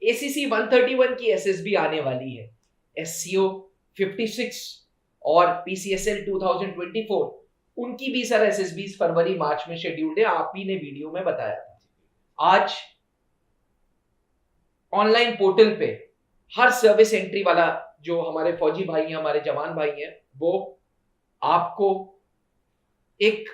ACC 131 की SSB आने वाली है, SCO 56 और PCSL 2024 उनकी भी सर SSBs फरवरी मार्च में शेड्यूल्ड है, आप ही ने वीडियो में बताया था। आज ऑनलाइन पोर्टल पे हर सर्विस एंट्री वाला जो हमारे फौजी भाई हैं, हमारे जवान भाई हैं, वो आपको एक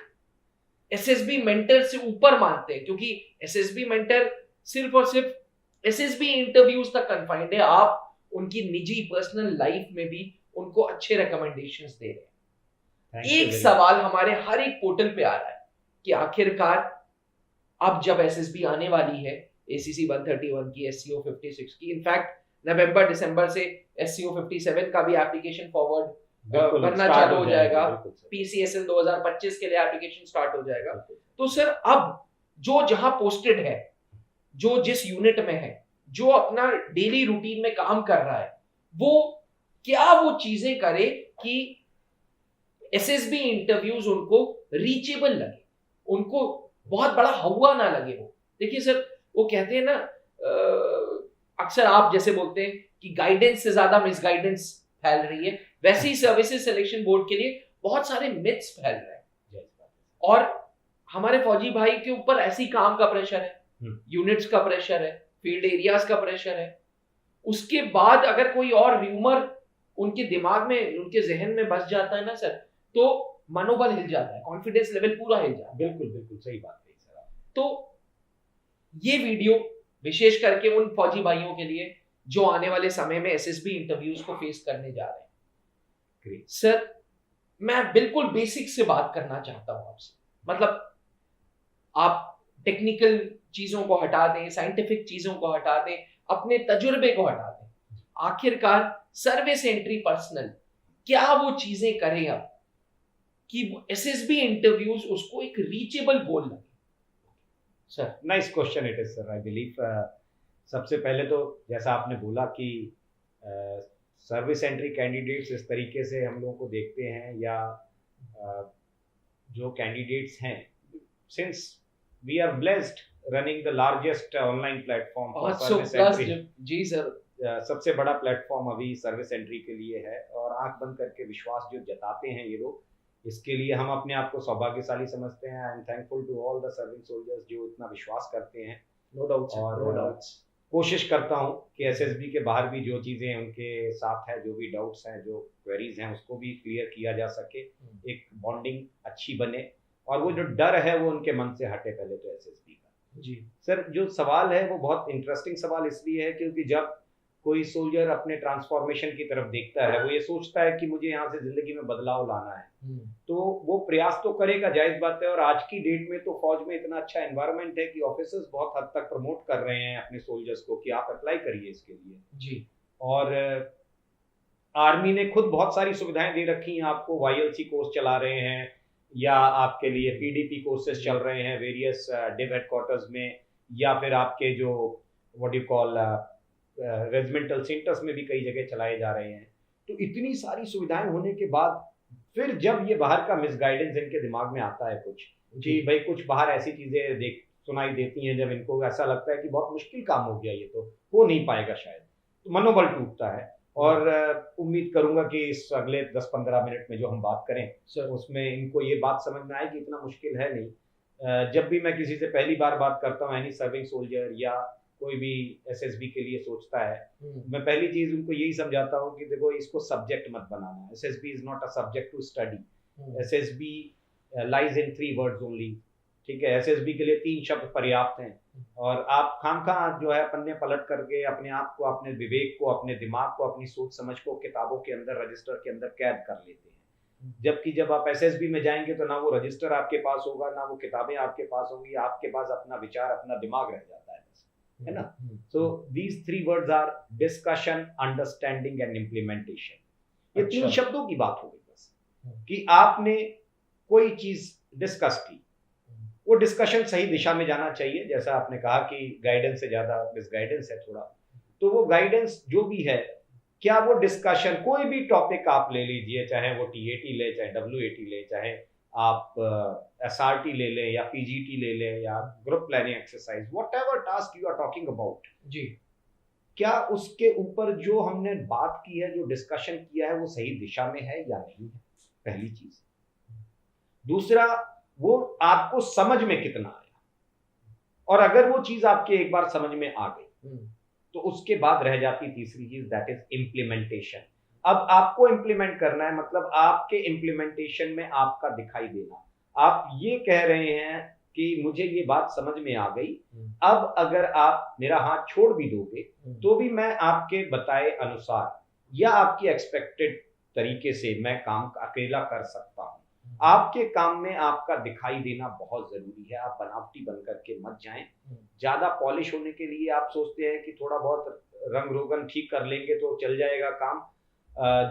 SSB मेंटर से ऊपर मानते हैं, क्योंकि SSB मेंटर सिर्फ और सिर्फ SSB इंटरव्यूज तक कन्फाइंड है। आप उनकी निजी पर्सनल लाइफ में भी उनको अच्छे रिकमेंडेशंस दे रहे हैं। एक सवाल हमारे हर एक पोर्टल पे आ रहा है कि आखिरकार अब जब SSB आने वाली है, ACC 131 की, SCO 56 की, इनफैक्ट नवंबर दिसंबर से SCO 57 का भी एप्लीकेशन फॉरवर्ड करना चालू हो जाएगा, PCSL 2025 के लिए एप्लीकेशन स्टार्ट हो जाएगा। तो सर अब जो जहां पोस्टेड है, जो जिस यूनिट में है, जो अपना डेली रूटीन में काम कर रहा है, वो क्या वो चीजें करे कि SSB इंटरव्यूज उनको रीचेबल लगे, उनको बहुत बड़ा हवा ना लगे। वो देखिए सर, वो कहते हैं ना, अक्सर आप जैसे बोलते हैं कि गाइडेंस से ज्यादा मिसगाइडेंस फैल रही है, वैसे ही सर्विसेज सिलेक्शन बोर्ड के लिए बहुत सारे मिथ्स फैल रहे हैं। और हमारे फौजी भाई के ऊपर ऐसी काम का प्रेशर है, यूनिट्स का प्रेशर है, फील्ड एरियाज का प्रेशर है, उसके बाद अगर कोई और र्यूमर उनके दिमाग में, उनके जहन में बस जाता है ना सर, तो मनोबल हिल जाता है, कॉन्फिडेंस लेवल पूरा हिल जाता है। बिल्कुल बिल्कुल सही बात है सर। तो ये वीडियो विशेष करके उन फौजी भाइयों के लिए जो आने वाले समय में SSB इंटरव्यूज को फेस करने जा रहे हैं। सर, मैं बिल्कुल बेसिक से बात करना चाहता हूं आपसे, मतलब आप टेक्निकल चीजों को हटा दें, साइंटिफिक चीजों को हटा दें, अपने तजुर्बे को हटा दें। आखिरकार सर्विस एंट्री पर्सनल क्या वो चीजें करें अब कि SSB इंटरव्यूज उसको एक रीचेबल गोल लगे? Sir nice question it is sir. I believe सबसे पहले तो जैसा आपने बोला कि सर्विस एंट्री कैंडिडेट्स इस तरीके से हम लोगों को देखते हैं, या जो कैंडिडेट्स हैं, since we are blessed running the largest online platform for service entry. जी सर, सबसे बड़ा प्लेटफॉर्म अभी सर्विस एंट्री के लिए है, और आंख बंद करके विश्वास जो जताते हैं ये लोग, इसके लिए हम अपने आप को सौभाग्यशाली समझते हैं। I am thankful to all the serving soldiers जो इतना विश्वास करते हैं। No doubt. और कोशिश करता हूं कि SSB के बाहर भी जो चीज़ें उनके साथ है, जो भी डाउट्स हैं, जो क्वेरीज हैं, उसको भी क्लियर किया जा सके, एक बॉन्डिंग अच्छी बने, और वो जो डर है वो उनके मन से हटे पहले तो SSB का। जी सर, जो सवाल है वो बहुत इंटरेस्टिंग सवाल इसलिए है क्योंकि जब कोई सोल्जर अपने ट्रांसफॉर्मेशन की तरफ देखता है, वो ये सोचता है कि मुझे यहाँ से जिंदगी में बदलाव लाना है, तो वो प्रयास तो करेगा, जायज बात है। और आज की डेट में तो फौज में इतना अच्छा एनवायरनमेंट है कि ऑफिसर्स बहुत हद तक प्रमोट कर रहे हैं अपने सोल्जर्स को कि आप अप्लाई करिए इसके लिए। जी। और आर्मी ने खुद बहुत सारी सुविधाएं दे रखी हैं आपको, YLC कोर्स चला रहे हैं, या आपके लिए PDP कोर्सेज चल रहे हैं वेरियस डिव हेडक्वार्टर्स में, या फिर आपके जो what you call regimental centres में भी कई जगह चलाए जा रहे हैं। तो इतनी सारी सुविधाएं होने के बाद फिर जब ये बाहर का मिसगाइडेंस इनके दिमाग में आता है कुछ, कि भाई कुछ बाहर ऐसी चीजें सुनाई देती हैं, जब इनको ऐसा लगता है कि बहुत मुश्किल काम हो गया, ये तो हो नहीं पाएगा शायद, तो मनोबल टूटता है। और उम्मीद करूंगा कि इस अगले 10-15 मिनट में जो हम बात करें सर, उसमें इनको ये बात समझ में आए कि इतना मुश्किल है नहीं। जब भी मैं किसी से पहली बार बात करता हूँ, एनी सर्विंग सोल्जर या कोई भी SSB के लिए सोचता है, मैं पहली चीज उनको यही समझाता हूँ कि देखो, इसको सब्जेक्ट मत बनाना। SSB is not a subject to study. SSB lies in 3 words only. ठीक है, SSB के लिए 3 शब्द पर्याप्त हैं, और आप खामखा जो है पन्ने पलट करके अपने आप को, अपने विवेक को, अपने दिमाग को, अपनी सोच समझ को किताबों के अंदर, रजिस्टर के अंदर कैद कर लेते हैं। जबकि जब आप SSB में जाएंगे तो ना वो रजिस्टर आपके पास होगा, ना वो किताबें आपके पास होंगी, आपके पास अपना विचार, अपना दिमाग रह जाता है ना। So these 3 words our discussion, understanding and implementation. ये 3 शब्दों की बात हो गई बस, कि आपने कोई चीज डिस्कस की, वो डिस्कशन सही दिशा में जाना चाहिए। जैसा आपने कहा कि गाइडेंस से ज्यादा मिसगाइडेंस है थोड़ा, तो वो गाइडेंस जो भी है, क्या वो डिस्कशन, कोई भी टॉपिक आप ले लीजिए, चाहे वो TAT ले, चाहे WAT ले, चाहे आप SRT ले लें, या PGT ले लें, या group planning exercise, whatever task you are talking about, जी, क्या उसके ऊपर जो हमने बात की है, जो डिस्कशन किया है, वो सही दिशा में है या नहीं है, पहली चीज। दूसरा, वो आपको समझ में कितना आया, और अगर वो चीज आपके एक बार समझ में आ गई तो उसके बाद रह जाती तीसरी चीज, दैट इज इम्प्लीमेंटेशन। अब आपको इम्प्लीमेंट करना है, मतलब आपके इम्प्लीमेंटेशन में आपका दिखाई देना। आप ये कह रहे हैं कि मुझे ये बात समझ में आ गई, अब अगर आप मेरा हाथ छोड़ भी दोगे तो भी मैं आपके बताए अनुसार या आपकी एक्सपेक्टेड तरीके से मैं काम अकेला कर सकता हूं। आपके काम में आपका दिखाई देना बहुत जरूरी है। आप बनावटी बन करके मत जाएं। ज्यादा पॉलिश होने के लिए आप सोचते हैं कि थोड़ा बहुत रंग रोगन ठीक कर लेंगे तो चल जाएगा काम।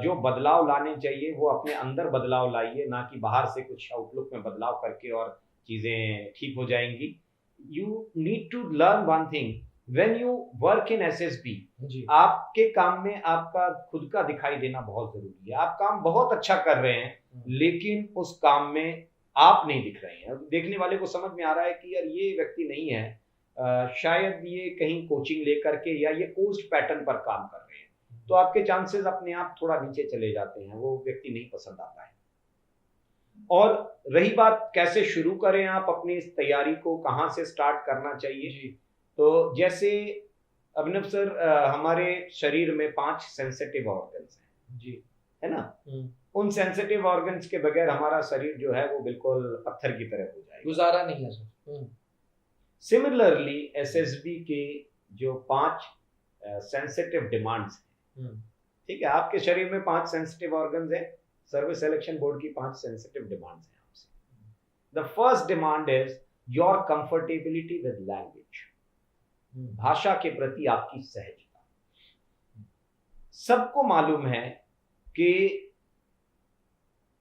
जो बदलाव लाने चाहिए वो अपने अंदर बदलाव लाइए, ना कि बाहर से कुछ आउटलुक में बदलाव करके और चीजें ठीक हो जाएंगी। You need to learn one thing, when you work in SSB, आपके काम में आपका खुद का दिखाई देना बहुत जरूरी है। आप काम बहुत अच्छा कर रहे हैं लेकिन उस काम में आप नहीं दिख रहे हैं। देखने वाले को समझ में आ रहा है कि यार ये व्यक्ति नहीं है, शायद ये कहीं कोचिंग लेकर के या ये कोर्स पैटर्न पर काम कर रहे हैं, तो आपके चांसेस अपने आप थोड़ा नीचे चले जाते हैं, वो व्यक्ति नहीं पसंद आता है। और रही बात कैसे शुरू करें आप अपनी इस तैयारी को, कहां से स्टार्ट करना चाहिए, तो जैसे अभिनव सर, हमारे शरीर में 5 सेंसिटिव ऑर्गन्स हैं जी, है ना। उन सेंसिटिव ऑर्गन्स के बगैर हमारा शरीर जो है वो बिल्कुल पत्थर की तरह हो जाएगा, गुजारा नहीं है सर। सिमिलरली एसएसबी के जो 5 सेंसिटिव डिमांड्स हैं, ठीक है, आपके शरीर में 5 सेंसिटिव ऑर्गन्स हैं, सर्विस सिलेक्शन बोर्ड की 5 सेंसिटिव डिमांड्स हैं आपसे। The first demand is your comfortability with language, भाषा के प्रति आपकी सहजता। सबको मालूम है कि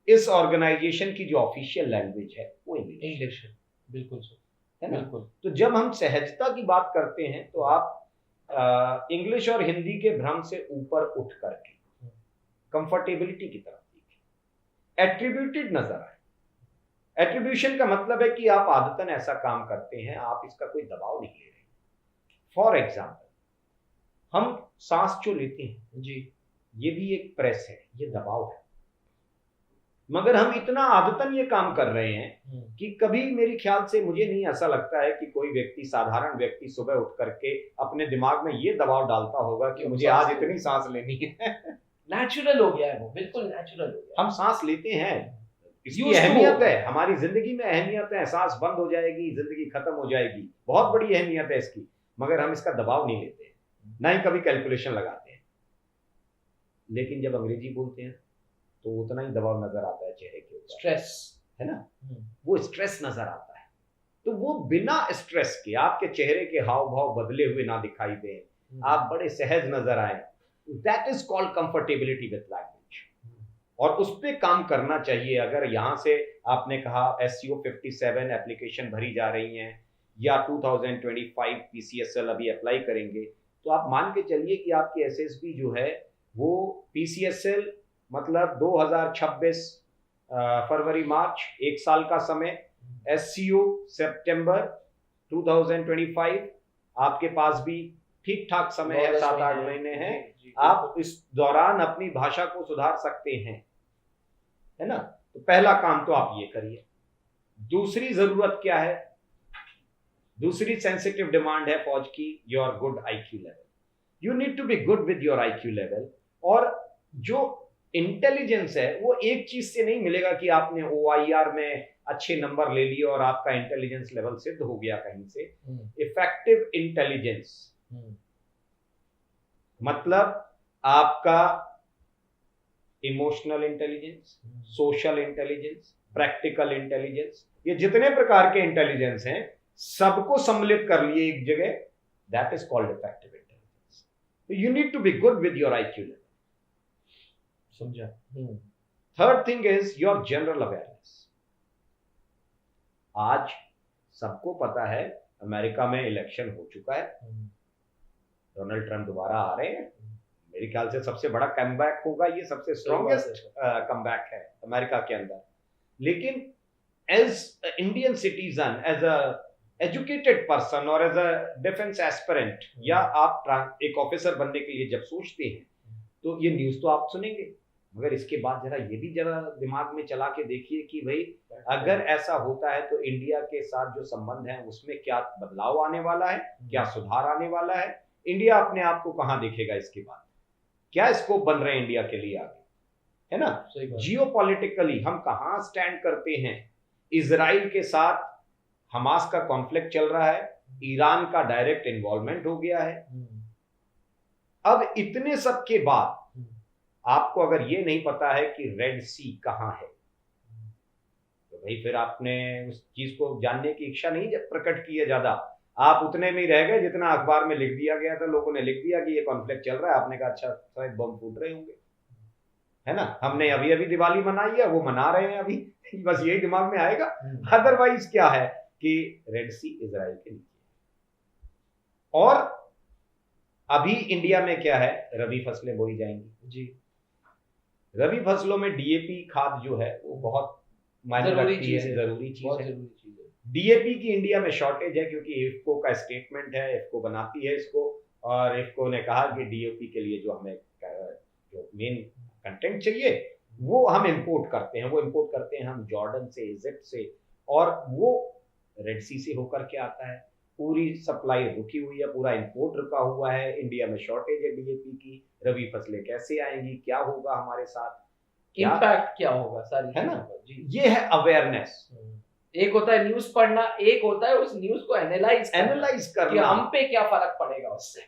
इस ऑर्गेनाइजेशन की जो ऑफिशियल लैंग्वेज है वो इंग्लिश है। बिल्कुल सर, है ना। बिल्कुल। तो जब हम सहजता की बात करते हैं तो आप इंग्लिश और हिंदी के भ्रम से ऊपर उठ करके कंफर्टेबिलिटी की तरफ देखिए। एट्रीब्यूटेड नजर आए। एट्रीब्यूशन का मतलब है कि आप आदतन ऐसा काम करते हैं, आप इसका कोई दबाव नहीं ले रहे। फॉर एग्जाम्पल, हम सांस जो लेते हैं जी, ये भी एक प्रेस है, ये दबाव है, मगर हम इतना आदतन ये काम कर रहे हैं कि कभी मेरे ख्याल से मुझे नहीं ऐसा लगता है कि कोई व्यक्ति, साधारण व्यक्ति सुबह उठ करके अपने दिमाग में ये दबाव डालता होगा कि मुझे आज इतनी सांस लेनी है। नेचुरल हो गया है वो, बिल्कुल नेचुरल हो गया। हम सांस लेते हैं, इसकी अहमियत है, हमारी जिंदगी में अहमियत है। सांस बंद हो जाएगी, जिंदगी खत्म हो जाएगी, बहुत बड़ी अहमियत है इसकी, मगर हम इसका दबाव नहीं लेते, ना ही कभी कैलकुलेशन लगाते हैं। लेकिन जब अंग्रेजी बोलते हैं तो उतना ही दबाव नजर आता है चेहरे के ऊपर, स्ट्रेस, है ना, वो स्ट्रेस नजर आता है। तो वो बिना स्ट्रेस के आपके चेहरे के हाव भाव बदले हुए ना दिखाई दें, आप बड़े सहज नजर आए, that is called comfortability with language. और उस पर काम करना चाहिए। अगर यहाँ से आपने कहा SCO 57 एप्लीकेशन भरी जा रही हैं या 2025 PCSL अभी अप्लाई करेंगे, तो आप मान के चलिए कि आपकी SSB जो है वो PCSL मतलब 2026 फरवरी मार्च, 1 साल का समय, SCO सितंबर 2025, आपके पास भी ठीक ठाक समय है, 7-8 महीने हैं। आप इस दौरान अपनी भाषा को सुधार सकते हैं, है ना। तो पहला काम तो आप ये करिए। दूसरी जरूरत क्या है, दूसरी सेंसिटिव डिमांड है फौज की, your good IQ level. You need to be good with your IQ level. और जो इंटेलिजेंस है वो एक चीज से नहीं मिलेगा कि आपने OIR में अच्छे नंबर ले लिए और आपका इंटेलिजेंस लेवल सिद्ध हो गया कहीं से। इफेक्टिव इंटेलिजेंस मतलब आपका emotional intelligence, social intelligence, practical intelligence, ये जितने प्रकार के इंटेलिजेंस हैं सबको सम्मिलित कर लिए एक जगह, that is called effective intelligence. You need to be good with your IQ level, समझा। Third thing is your general awareness. आज सबको पता है अमेरिका में इलेक्शन हो चुका है, डोनाल्ड ट्रंप दोबारा आ रहे हैं। मेरे ख्याल से सबसे बड़ा कमबैक होगा, ये सबसे स्ट्रॉन्गेस्ट कमबैक है अमेरिका के अंदर। लेकिन as Indian citizen, educated person और एज अ डिफेंस एस्पिरेंट या आप एक ऑफिसर बनने के लिए जब सोचते हैं तो ये न्यूज तो आप सुनेंगे, मगर इसके बाद जरा ये भी जरा दिमाग में चला के देखिए कि भाई अगर ऐसा होता है तो इंडिया के साथ जो संबंध है उसमें क्या बदलाव आने वाला है, क्या सुधार आने वाला है, इंडिया अपने आप को कहां देखेगा इसके बाद, क्या स्कोप बन रहे हैं इंडिया के लिए आगे, है ना। जियोपॉलिटिकली हम कहां स्टैंड करते हैं। इजराइल के साथ हमास का कॉन्फ्लिक्ट चल रहा है, ईरान का डायरेक्ट इन्वॉल्वमेंट हो गया है। अब इतने सब के बाद आपको अगर ये नहीं पता है कि रेड सी कहां है तो भाई फिर आपने उस चीज को जानने की इच्छा नहीं प्रकट की है ज्यादा, आप उतने में ही रह गए जितना अखबार में लिख दिया गया था। लोगों ने लिख दिया कि ये कॉन्फ्लिक्ट चल रहा है, आपने कहा अच्छा शायद बम फूट रहे होंगे, है ना। हमने अभी अभी दिवाली मनाई है, वो मना रहे हैं अभी बस यही दिमाग में आएगा। अदरवाइज क्या है कि रेड सी इजराइल के नीचे, और अभी इंडिया में क्या है, रबी फसलें बोई जाएंगी जी। रबी फसलों में डीएपी खाद जो है वो बहुत मायने रखती है, जरूरी चीज है। डीएपी की इंडिया में शॉर्टेज है क्योंकि इफ्को का स्टेटमेंट है, इफ्को बनाती है इसको, और इफ्को ने कहा कि डीएपी के लिए जो हमें जो मेन कंटेंट चाहिए वो हम इंपोर्ट करते हैं, वो इंपोर्ट करते हैं हम जॉर्डन से, इजिप्ट से, और वो रेड सी से होकर के आता है। पूरी सप्लाई रुकी हुई है, पूरा इंपोर्ट रुका हुआ है, इंडिया में शॉर्टेज है डीएपी की। रबी फसलें कैसे आएंगी, क्या होगा हमारे साथ, इम्पैक्ट क्या होगा, सारी है ना जी। ये है अवेयरनेस। एक होता है न्यूज पढ़ना, एक होता है उस न्यूज को एनालाइज करना कि हम पे क्या फर्क पड़ेगा उससे।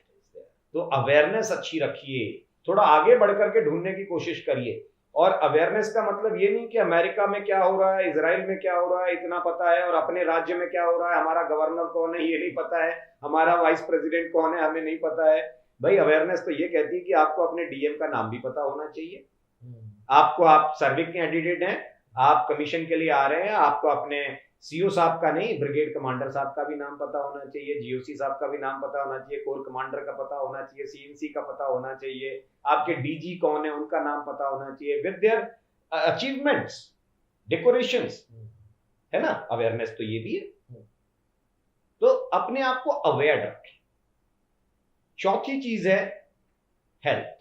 तो अवेयरनेस अच्छी रखिए, थोड़ा आगे बढ़ करके ढूंढने की कोशिश करिए। और अवेयरनेस का मतलब ये नहीं कि अमेरिका में क्या हो रहा है, इजराइल में क्या हो रहा है इतना पता है, और अपने राज्य में क्या हो रहा है, हमारा गवर्नर कौन है ये नहीं पता है, हमारा वाइस प्रेसिडेंट कौन है हमें नहीं पता है। भाई अवेयरनेस तो ये कहती है कि आपको अपने डीएम का नाम भी पता होना चाहिए, आपको, आप सर्विस के कैंडिडेट हैं, आप कमीशन के लिए आ रहे हैं, आपको अपने सीओ साहब का नहीं, ब्रिगेड कमांडर साहब का भी नाम पता होना चाहिए, जीओसी साहब का भी नाम पता होना चाहिए, कोर कमांडर का पता होना चाहिए, सीएनसी का पता होना चाहिए, आपके डीजी कौन है उनका नाम पता होना चाहिए, विद देयर अचीवमेंट्स, डेकोरेशंस, है ना। अवेयरनेस तो ये भी है। तो अपने आप को अवेयर रखें। चौथी चीज है health,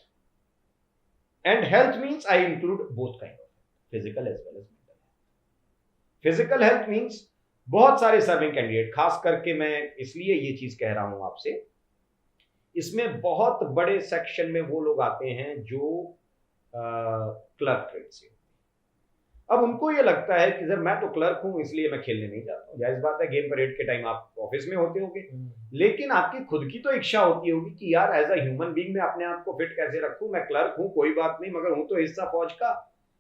and health means I include both kind of physical as well as mental. Physical health means बहुत सारे सर्विंग कैंडिडेट, खास करके मैं इसलिए ये चीज कह रहा हूं आपसे, इसमें बहुत बड़े सेक्शन में वो लोग आते हैं जो क्लर्क ट्रेड से। अब उनको ये लगता है कि सर मैं तो क्लर्क हूं इसलिए मैं खेलने नहीं जाता हूं। जाहिर बात है, गेम परेड के टाइम आप ऑफिस में होते होंगे, लेकिन आपकी खुद की तो इच्छा होती होगी कि यार एज अ ह्यूमन बीइंग मैं अपने आप को फिट कैसे रखूं। मैं क्लर्क हूं कोई बात नहीं, मगर हूं तो हिस्सा फौज का,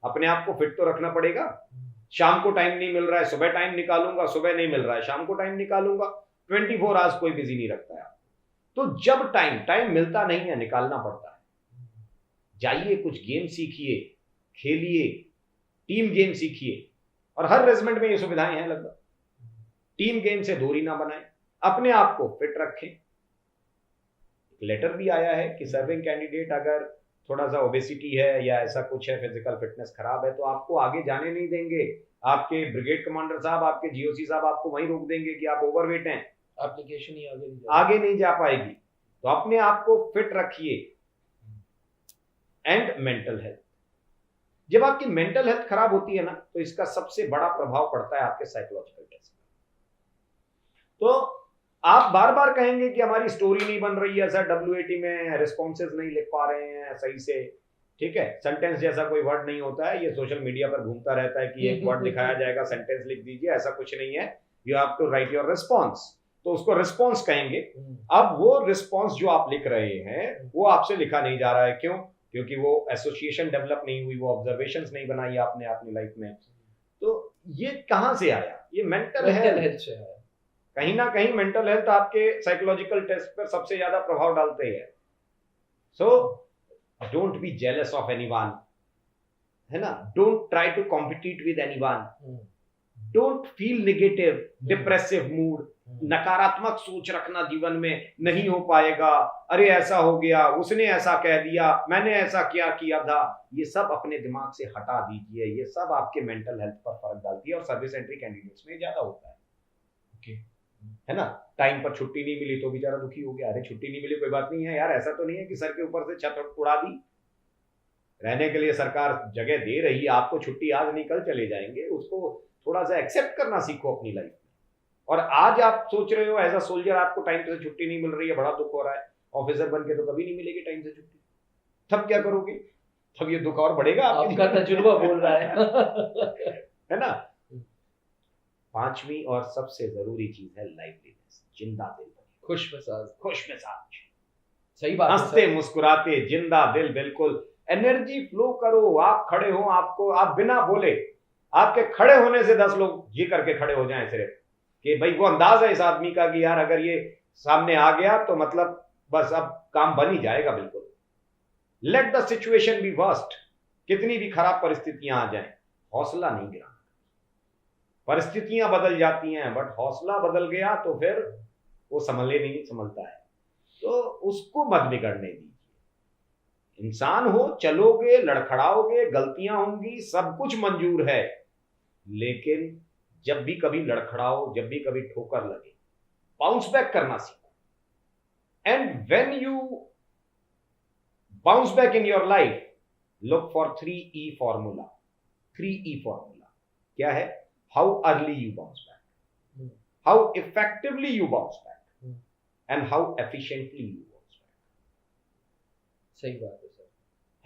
अपने आप को फिट तो रखना पड़ेगा। शाम को टाइम नहीं मिल रहा है, सुबह टाइम निकालूंगा, सुबह नहीं मिल रहा है, शाम को टाइम निकालूंगा। 24 आवर्स कोई बिजी नहीं रखता है। तो जब टाइम मिलता नहीं है, निकालना पड़ता है। जाइए कुछ गेम सीखिए, खेलिए, टीम गेम सीखिए, और हर रेजिमेंट में ये सुविधाएं हैं लगभग। टीम गेम से दूरी ना बनाएं, अपने आप को फिट रखें। लेटर भी आया है कि सर्विंग कैंडिडेट अगर थोड़ा सा ओबेसिटी है या ऐसा कुछ है, फिजिकल फिटनेस खराब है, तो आपको आगे जाने नहीं देंगे। आपके ब्रिगेड कमांडर साहब, आपके जीओसी साहब आपको वहीं रोक देंगे कि आप ओवरवेट हैं, एप्लीकेशन ही आगे नहीं जा पाएगी। तो अपने आप को फिट रखिए। एंड मेंटल हेल्थ, जब आपकी मेंटल हेल्थ खराब होती है ना, तो इसका सबसे बड़ा प्रभाव पड़ता है आपके साइकोलॉजिकल टेस्ट। तो आप बार बार कहेंगे कि हमारी स्टोरी नहीं बन रही है सर, WAT में रिस्पॉन्सेज नहीं लिख पा रहे हैं सही से, ठीक है, सेंटेंस जैसा कोई वर्ड नहीं होता है, ये सोशल मीडिया पर घूमता रहता है कि एक वर्ड दिखाया जाएगा, सेंटेंस लिख दीजिए, ऐसा कुछ नहीं है। You have to write your response, तो उसको रिस्पॉन्स कहेंगे। अब वो रिस्पॉन्स जो आप लिख रहे हैं वो आपसे लिखा नहीं जा रहा है, क्यों? क्योंकि वो एसोसिएशन डेवलप नहीं हुई, वो ऑब्जर्वेशंस नहीं बनाई आपने अपनी लाइफ में। तो ये कहां से आया? ये मेंटल हेल्थ से आया। कहीं ना कहीं मेंटल हेल्थ आपके साइकोलॉजिकल टेस्ट पर सबसे ज्यादा प्रभाव डालते हैं। So don't be jealous of anyone, है ना। Don't try to compete with anyone, don't feel negative, depressive mood, नकारात्मक सोच रखना जीवन में नहीं हो पाएगा। अरे ऐसा हो गया, उसने ऐसा कह दिया, मैंने ऐसा क्या किया था, ये सब अपने दिमाग से हटा दीजिए। ये सब आपके मेंटल हेल्थ पर फर्क डालती है, और सर्विस एंट्री कैंडिडेट्स में ज्यादा होता है। ओके, है ना। टाइम पर छुट्टी नहीं मिली तो बेचारा दुखी हो गया, अरे छुट्टी नहीं मिली कोई बात नहीं है यार, ऐसा तो नहीं है कि सर के ऊपर से छत उड़ा दी, रहने के लिए सरकार जगह दे रही है आपको, छुट्टी आज नहीं कल चले जाएंगे, उसको थोड़ा सा एक्सेप्ट करना सीखो अपनी लाइफ में। और आज आप सोच रहे हो एज अ सोल्जर आपको टाइम से छुट्टी नहीं मिल रही है, बड़ा दुख हो रहा है, ऑफिसर बन के तो कभी नहीं मिलेगी टाइम से छुट्टी, तब क्या करोगे, तब ये दुख और बढ़ेगा आपका तजुर्बा बोल रहा है ना। पांचवी और सबसे जरूरी चीज है लाइवलीनेस, जिंदा दिल, खुश मिजाज। खुश मिजाज, सही बात है हंसते सर। मुस्कुराते, जिंदा दिल, बिल्कुल एनर्जी फ्लो करो। आप खड़े हो, आपको आप बिना बोले, आपके खड़े होने से 10 लोग ये करके खड़े हो जाएं सिर्फ कि भाई वो अंदाज है इस आदमी का कि यार अगर ये सामने आ गया तो मतलब बस अब काम बन ही जाएगा बिल्कुल। Let the situation be worst, कितनी भी खराब परिस्थितियां आ जाएं, हौसला नहीं गिराना। परिस्थितियां बदल जाती हैं बट हौसला बदल गया तो फिर वो संभले नहीं संभलता है, तो उसको मत बिगड़ने दीजिए। इंसान हो, चलोगे, लड़खड़ाओगे, गलतियां होंगी, सब कुछ मंजूर है, लेकिन जब भी कभी लड़खड़ाओ, जब भी कभी ठोकर लगे, बाउंस बैक करना सीखो। And when you bounce back in your life, look for 3E formula. 3E formula क्या है? How early you bounce back, how effectively you bounce back, and how efficiently you bounce back. सही बात है sir,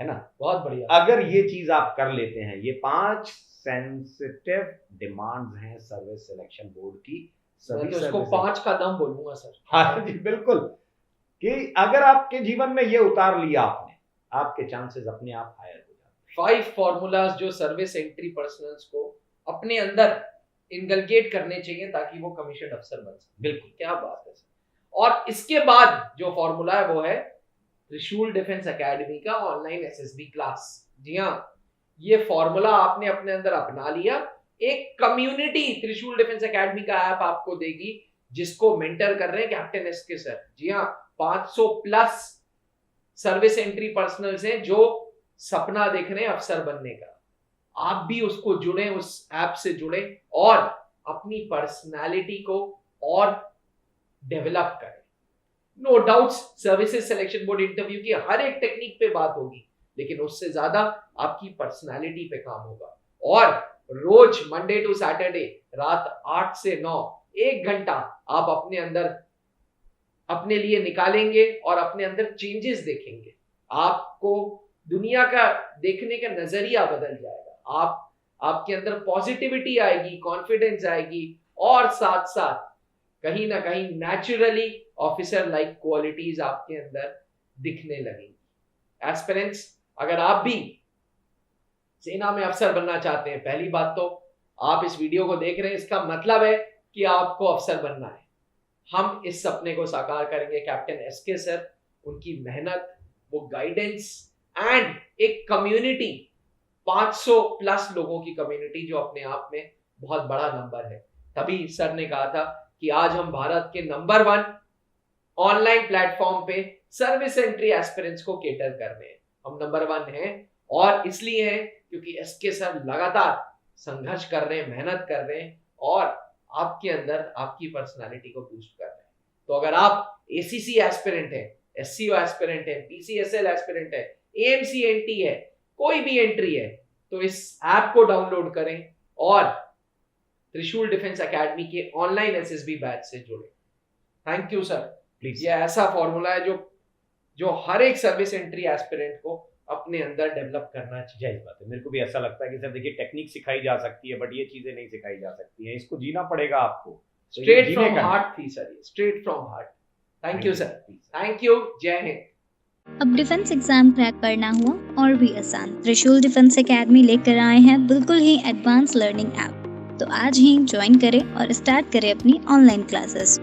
है ना। बहुत बढ़िया। अगर ये चीज आप कर लेते हैं, ये 5 सेंसिटिव डिमांड्स हैं सर्विस सिलेक्शन बोर्ड की। मैं तो इसको 5 का दम बोलूंगा सर। हाँ जी बिल्कुल, कि अगर आपके जीवन में ये उतार लिया आपने, आपके चांसेस अपने आप हायर हो जाते हैं। 5 फॉर्मूलाज जो सर्विस एंट्री पर्सनल्स को अपने अंदर इनकलकेट करने चाहिए ताकि वो कमीशन अफसर बन सके। बिल्कुल, क्या बात है सर। और इसके बाद जो फॉर्मूला है वो है त्रिशूल डिफेंस एकेडमी का ऑनलाइन एसएसबी क्लास। जी हाँ, ये फॉर्मूला आपने अपने अंदर अपना लिया, एक कम्युनिटी त्रिशूल डिफेंस एकेडमी का ऐप आपको देगी जिसको मेंटर कर रहे हैं कैप्टन एसके सर। जी हाँ, 500 प्लस सर्विस एंट्री पर्सनल्स हैं जो सपना देख रहे हैं अफसर बनने का। आप भी उसको जुड़े, उस ऐप से जुड़े और अपनी पर्सनालिटी को और डेवलप करें। No doubts services selection board interview की हर एक टेक्निक पे बात होगी, लेकिन उससे ज्यादा आपकी पर्सनालिटी पे काम होगा। और रोज मंडे टू सैटरडे रात 8 से 9 1 घंटा आप अपने अंदर अपने लिए निकालेंगे और अपने अंदर चेंजेस देखेंगे। आपको दुनिया का देखने का नजरिया बदल जाएगा, आपके अंदर पॉजिटिविटी आएगी, कॉन्फिडेंस आएगी और साथ साथ कहीं ना कहीं नेचुरली ऑफिसर लाइक क्वालिटीज आपके अंदर दिखने लगेंगी। एस्पिरेंट्स, अगर आप भी सेना में अफसर बनना चाहते हैं, पहली बात तो आप इस वीडियो को देख रहे हैं, इसका मतलब है कि आपको अफसर बनना है। हम इस सपने को साकार करेंगे। कैप्टन एसके सर, उनकी मेहनत, वो गाइडेंस एंड एक कम्युनिटी, 500 प्लस लोगों की कम्युनिटी जो अपने आप में बहुत बड़ा नंबर है। तभी सर ने कहा था कि आज हम भारत के नंबर 1 ऑनलाइन प्लेटफॉर्म पे सर्विस एंट्री एस्पिरेंट्स को केटर कर रहे हैं। हम नंबर 1 हैं और इसलिए हैं क्योंकि एसके सर लगातार संघर्ष कर रहे हैं, मेहनत कर रहे हैं और आपके अंदर आपकी पर्सनालिटी को बूस्ट कर रहे हैं। तो अगर आप एसीसी एस्पिरेंट है, एससीओ एस्पिरेंट है, पीसीएसएल एस्पिरेंट है, एएमसी एंटी है, कोई भी एंट्री है, तो इस ऐप को डाउनलोड करें और त्रिशूल डिफेंस एकेडमी के ऑनलाइन एसएसबी बैच से जुड़े। Thank you sir. प्लीज, ये ऐसा फॉर्मूला है जो हर एक सर्विस एंट्री एस्पिरेंट को अपने अंदर डेवलप करना चाहिए। जायज बात है। मेरे को भी ऐसा लगता है कि सर देखिए, टेक्निक सिखाई जा सकती है बट ये चीजें नहीं सिखाई जा सकती हैं, इसको जीना पड़ेगा आपको। स्ट्रेट फ्रॉम हार्ट थी सर, ये straight from heart. Thank you sir, thank you, जय हिंद। अब डिफेंस एग्जाम क्रैक करना हुआ और भी आसान, त्रिशूल डिफेंस एकेडमी लेकर आए हैं बिल्कुल ही एडवांस लर्निंग ऐप। तो आज ही ज्वाइन करें और स्टार्ट करें अपनी ऑनलाइन क्लासेस।